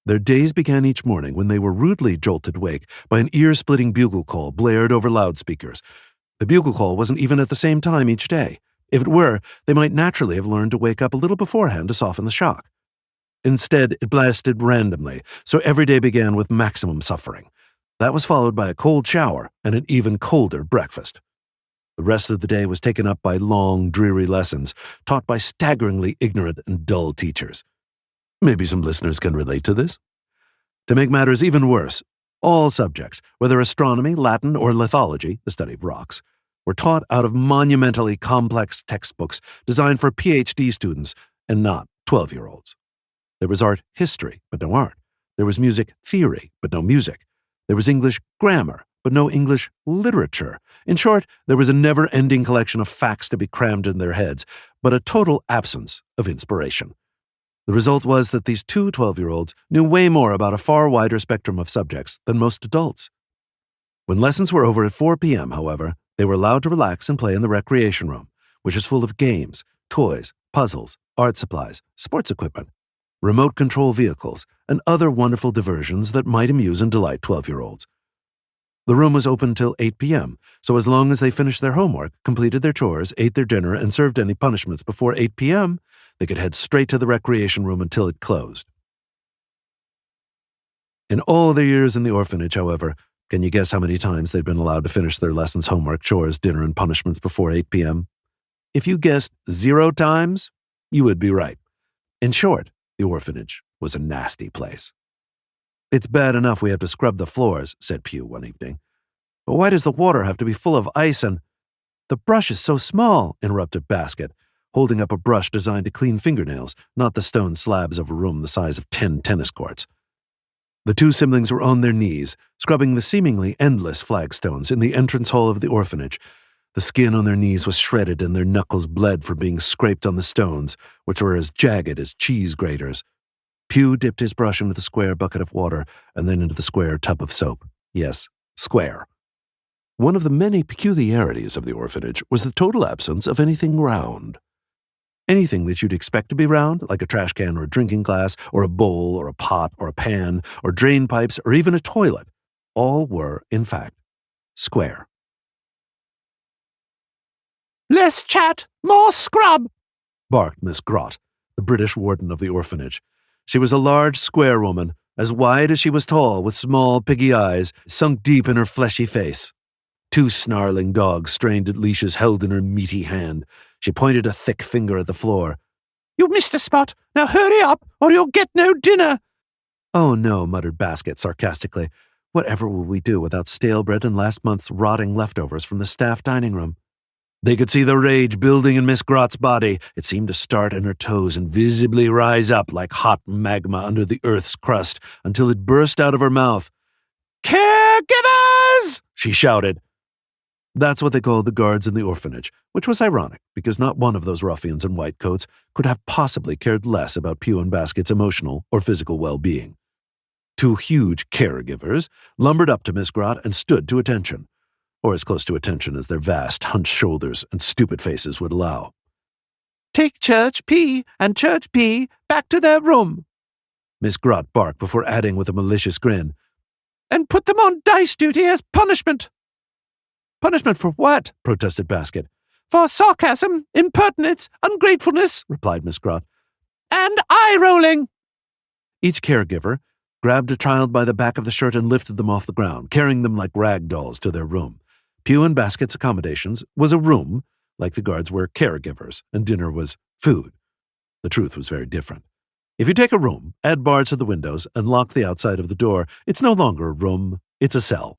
Their days began each morning when they were rudely jolted awake by an ear-splitting bugle call blared over loudspeakers. The bugle call wasn't even at the same time each day. If it were, they might naturally have learned to wake up a little beforehand to soften the shock. Instead, it blasted randomly, so every day began with maximum suffering. That was followed by a cold shower and an even colder breakfast. The rest of the day was taken up by long, dreary lessons, taught by staggeringly ignorant and dull teachers. Maybe some listeners can relate to this. To make matters even worse, all subjects, whether astronomy, Latin, or lithology, the study of rocks, were taught out of monumentally complex textbooks designed for PhD students and not 12-year-olds. There was art history, but no art. There was music theory, but no music. There was English grammar, but no English literature. In short, there was a never-ending collection of facts to be crammed in their heads, but a total absence of inspiration. The result was that these two 12-year-olds knew way more about a far wider spectrum of subjects than most adults. When lessons were over at 4 p.m., however, they were allowed to relax and play in the recreation room, which is full of games, toys, puzzles, art supplies, sports equipment, remote control vehicles, and other wonderful diversions that might amuse and delight 12-year-olds. The room was open till 8 p.m., so as long as they finished their homework, completed their chores, ate their dinner, and served any punishments before 8 p.m., they could head straight to the recreation room until it closed. In all their years in the orphanage, however, can you guess how many times they'd been allowed to finish their lessons, homework, chores, dinner, and punishments before 8 p.m.? If you guessed 0 times, you would be right. In short, the orphanage was a nasty place. "It's bad enough we have to scrub the floors," said Pew one evening. "But why does the water have to be full of ice and—" "The brush is so small," interrupted Basket, holding up a brush designed to clean fingernails, not the stone slabs of a room the size of 10 tennis courts. The two siblings were on their knees, scrubbing the seemingly endless flagstones in the entrance hall of the orphanage. The skin on their knees was shredded and their knuckles bled from being scraped on the stones, which were as jagged as cheese graters. Pew dipped his brush into the square bucket of water and then into the square tub of soap. Yes, square. One of the many peculiarities of the orphanage was the total absence of anything round. Anything that you'd expect to be round, like a trash can or a drinking glass, or a bowl, or a pot, or a pan, or drain pipes, or even a toilet, all were, in fact, square. "Less chat, more scrub," barked Miss Grott, the British warden of the orphanage. She was a large, square woman, as wide as she was tall, with small, piggy eyes sunk deep in her fleshy face. 2 snarling dogs strained at leashes held in her meaty hand. She pointed a thick finger at the floor. "You missed a spot. Now hurry up, or you'll get no dinner." "Oh no," muttered Basket sarcastically. "Whatever will we do without stale bread and last month's rotting leftovers from the staff dining room?" They could see the rage building in Miss Grott's body. It seemed to start in her toes and visibly rise up like hot magma under the earth's crust until it burst out of her mouth. "Caregivers!" she shouted. That's what they called the guards in the orphanage, which was ironic because not one of those ruffians in white coats could have possibly cared less about Pew and Basket's emotional or physical well-being. 2 huge caregivers lumbered up to Miss Grott and stood to attention, or as close to attention as their vast, hunched shoulders and stupid faces would allow. "Take Church P and Church P back to their room," Miss Grott barked before adding with a malicious grin, "and put them on dice duty as punishment." "Punishment for what?" protested Basket. "For sarcasm, impertinence, ungratefulness," replied Miss Grott, "and eye-rolling." Each caregiver grabbed a child by the back of the shirt and lifted them off the ground, carrying them like rag dolls to their room. Pew and Basket's accommodations was a room, like the guards were caregivers, and dinner was food. The truth was very different. If you take a room, add bars to the windows, and lock the outside of the door, it's no longer a room, it's a cell.